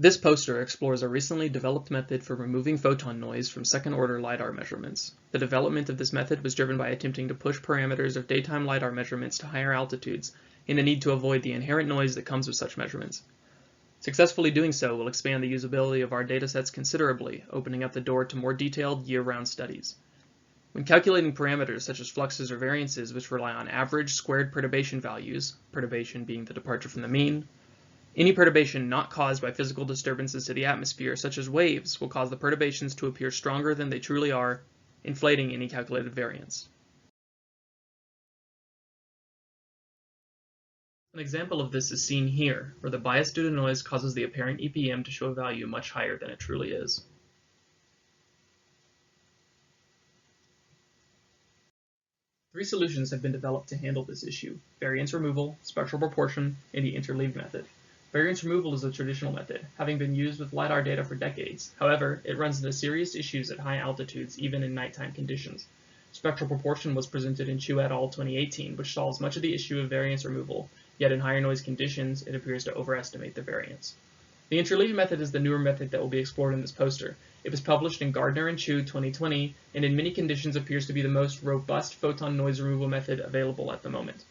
This poster explores a recently developed method for removing photon noise from second-order lidar measurements. The development of this method was driven by attempting to push parameters of daytime lidar measurements to higher altitudes in the need to avoid the inherent noise that comes with such measurements. Successfully doing so will expand the usability of our datasets considerably, opening up the door to more detailed, year-round studies. When calculating parameters such as fluxes or variances which rely on average squared perturbation values, perturbation being the departure from the mean, any perturbation not caused by physical disturbances to the atmosphere, such as waves, will cause the perturbations to appear stronger than they truly are, inflating any calculated variance. An example of this is seen here, where the bias due to noise causes the apparent EPM to show a value much higher than it truly is. Three solutions have been developed to handle this issue: variance removal, spectral proportion, and the interleaved method. Variance removal is a traditional method, having been used with LiDAR data for decades. However, it runs into serious issues at high altitudes, even in nighttime conditions. Spectral proportion was presented in Chu et al. 2018, which solves much of the issue of variance removal, yet in higher noise conditions, it appears to overestimate the variance. The interleaved method is the newer method that will be explored in this poster. It was published in Gardner and Chu 2020, and in many conditions appears to be the most robust photon noise removal method available at the moment.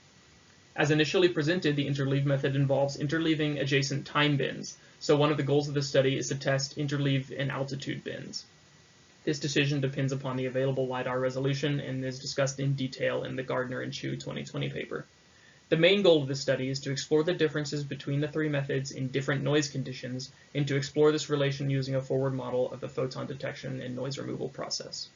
As initially presented, the interleaved method involves interleaving adjacent time bins, so one of the goals of this study is to test interleaved and altitude bins. This decision depends upon the available LiDAR resolution and is discussed in detail in the Gardner and Chu 2020 paper. The main goal of this study is to explore the differences between the three methods in different noise conditions and to explore this relation using a forward model of the photon detection and noise removal process.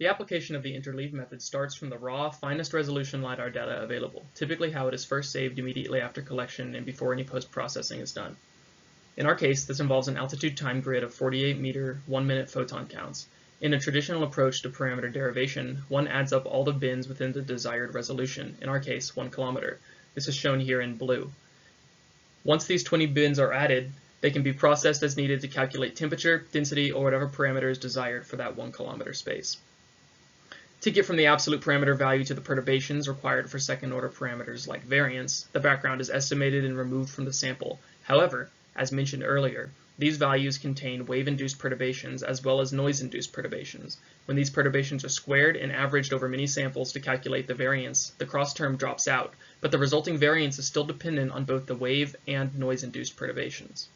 The application of the interleaved method starts from the raw, finest resolution LiDAR data available, typically how it is first saved immediately after collection and before any post-processing is done. In our case, this involves an altitude time grid of 48-meter, 1-minute photon counts. In a traditional approach to parameter derivation, one adds up all the bins within the desired resolution, in our case, 1 kilometer. This is shown here in blue. Once these 20 bins are added, they can be processed as needed to calculate temperature, density, or whatever parameter is desired for that 1 kilometer space. To get from the absolute parameter value to the perturbations required for second-order parameters like variance, the background is estimated and removed from the sample. However, as mentioned earlier, these values contain wave-induced perturbations as well as noise-induced perturbations. When these perturbations are squared and averaged over many samples to calculate the variance, the cross term drops out, but the resulting variance is still dependent on both the wave and noise-induced perturbations.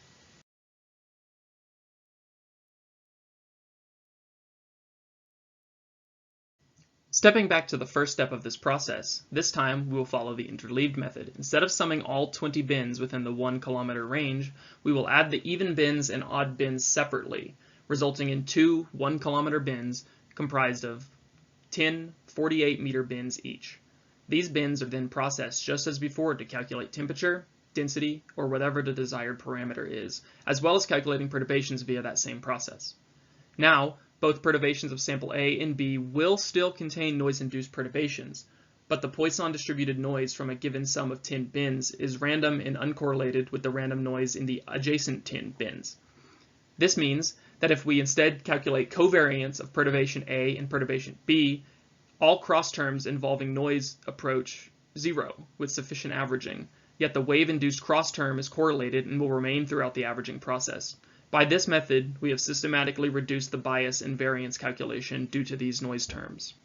Stepping back to the first step of this process, this time we will follow the interleaved method. Instead of summing all 20 bins within the 1 kilometer range, we will add the even bins and odd bins separately, resulting in two 1 kilometer bins comprised of 10 48-meter bins each. These bins are then processed just as before to calculate temperature, density, or whatever the desired parameter is, as well as calculating perturbations via that same process. Now, both perturbations of sample A and B will still contain noise-induced perturbations, but the Poisson distributed noise from a given sum of 10 bins is random and uncorrelated with the random noise in the adjacent 10 bins. This means that if we instead calculate covariance of perturbation A and perturbation B, all cross terms involving noise approach 0 with sufficient averaging, yet the wave-induced cross term is correlated and will remain throughout the averaging process. By this method, we have systematically reduced the bias and variance calculation due to these noise terms.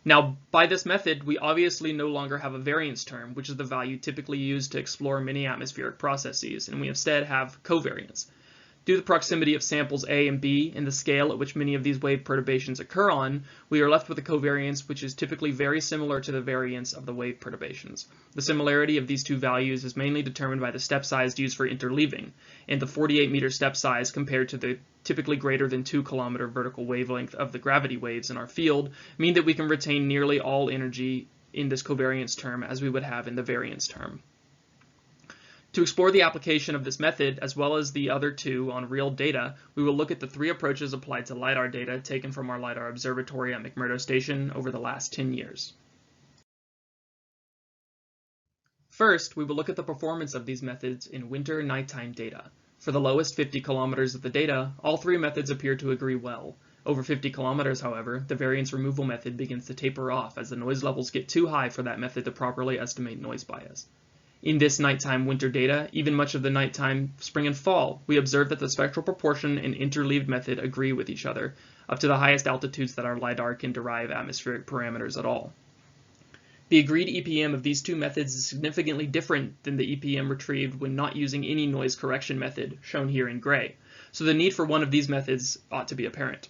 Now, by this method, we obviously no longer have a variance term, which is the value typically used to explore many atmospheric processes, and we instead have covariance. Due to the proximity of samples A and B and the scale at which many of these wave perturbations occur on, we are left with a covariance which is typically very similar to the variance of the wave perturbations. The similarity of these two values is mainly determined by the step size used for interleaving, and the 48-meter step size compared to the typically greater than 2 kilometer vertical wavelength of the gravity waves in our field mean that we can retain nearly all energy in this covariance term as we would have in the variance term. To explore the application of this method, as well as the other two on real data, we will look at the three approaches applied to LiDAR data taken from our LiDAR observatory at McMurdo Station over the last 10 years. First, we will look at the performance of these methods in winter nighttime data. For the lowest 50 kilometers of the data, all three methods appear to agree well. Over 50 kilometers, however, the variance removal method begins to taper off as the noise levels get too high for that method to properly estimate noise bias. In this nighttime winter data, even much of the nighttime spring and fall, we observe that the spectral proportion and interleaved method agree with each other, up to the highest altitudes that our lidar can derive atmospheric parameters at all. The agreed EPM of these two methods is significantly different than the EPM retrieved when not using any noise correction method, shown here in gray, so the need for one of these methods ought to be apparent.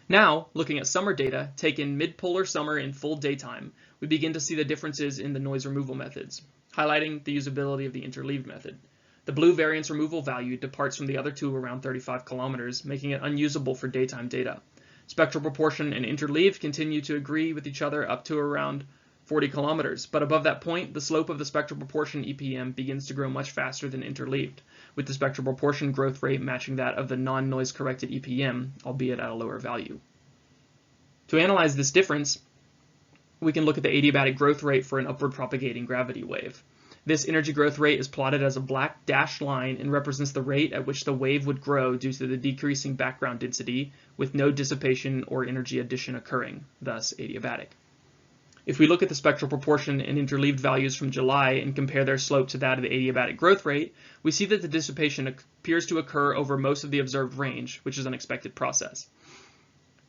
Now, looking at summer data, taken mid-polar summer in full daytime, we begin to see the differences in the noise removal methods, highlighting the usability of the interleaved method. The blue variance removal value departs from the other two around 35 kilometers, making it unusable for daytime data. Spectral proportion and interleaved continue to agree with each other up to around 40 kilometers, but above that point, the slope of the spectral proportion EPM begins to grow much faster than interleaved, with the spectral proportion growth rate matching that of the non-noise corrected EPM, albeit at a lower value. To analyze this difference, we can look at the adiabatic growth rate for an upward propagating gravity wave. This energy growth rate is plotted as a black dashed line and represents the rate at which the wave would grow due to the decreasing background density, with no dissipation or energy addition occurring, thus adiabatic. If we look at the spectral proportion and interleaved values from July and compare their slope to that of the adiabatic growth rate, we see that the dissipation appears to occur over most of the observed range, which is an expected process.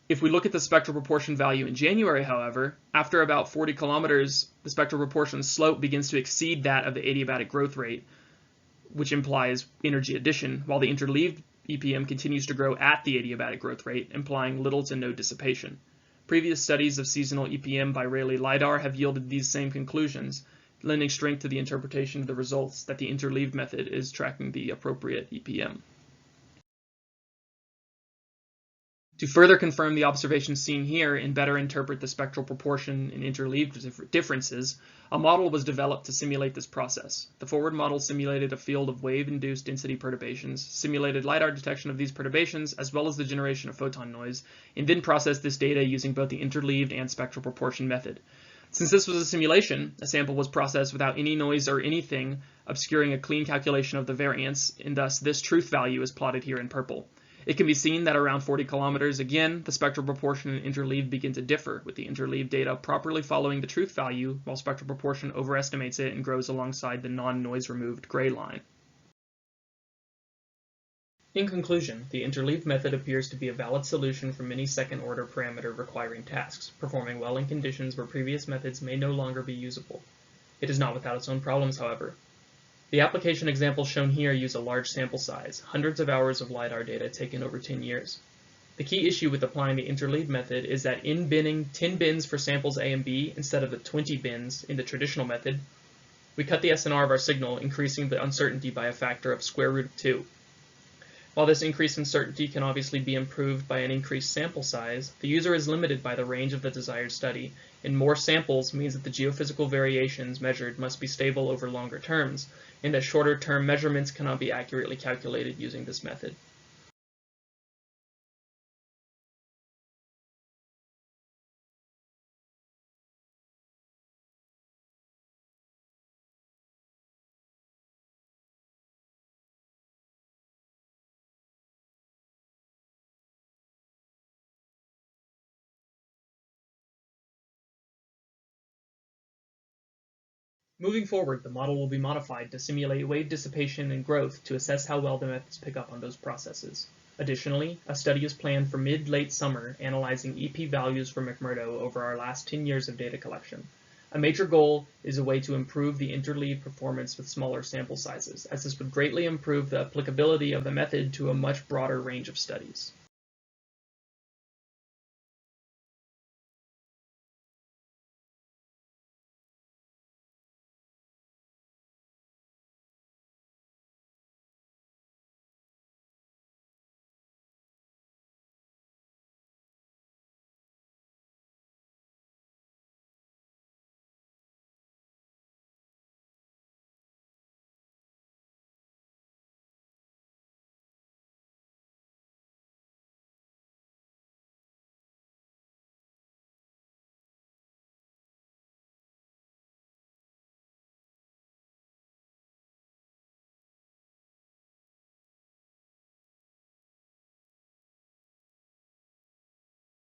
If we look at the spectral proportion value in January, however, after about 40 kilometers, the spectral proportion slope begins to exceed that of the adiabatic growth rate, which implies energy addition, while the interleaved EPM continues to grow at the adiabatic growth rate, implying little to no dissipation. Previous studies of seasonal EPM by Rayleigh lidar have yielded these same conclusions, lending strength to the interpretation of the results that the interleaved method is tracking the appropriate EPM. To further confirm the observations seen here and better interpret the spectral proportion and interleaved differences, a model was developed to simulate this process. The forward model simulated a field of wave-induced density perturbations, simulated lidar detection of these perturbations, as well as the generation of photon noise, and then processed this data using both the interleaved and spectral proportion method. Since this was a simulation, a sample was processed without any noise or anything obscuring a clean calculation of the variance, and thus this truth value is plotted here in purple. It can be seen that around 40 kilometers, again, the spectral proportion and interleaved begin to differ, with the interleaved data properly following the truth value, while spectral proportion overestimates it and grows alongside the non-noise removed gray line. In conclusion, the interleaved method appears to be a valid solution for many second-order parameter requiring tasks, performing well in conditions where previous methods may no longer be usable. It is not without its own problems, however. The application examples shown here use a large sample size, hundreds of hours of lidar data taken over 10 years. The key issue with applying the interleaved method is that in binning 10 bins for samples A and B instead of the 20 bins in the traditional method, we cut the SNR of our signal, increasing the uncertainty by a factor of square root of 2. While this increased uncertainty can obviously be improved by an increased sample size, the user is limited by the range of the desired study, and more samples means that the geophysical variations measured must be stable over longer terms, and that shorter-term measurements cannot be accurately calculated using this method. Moving forward, the model will be modified to simulate wave dissipation and growth to assess how well the methods pick up on those processes. Additionally, a study is planned for mid-late summer analyzing EP values for McMurdo over our last 10 years of data collection. A major goal is a way to improve the interleaved performance with smaller sample sizes, as this would greatly improve the applicability of the method to a much broader range of studies.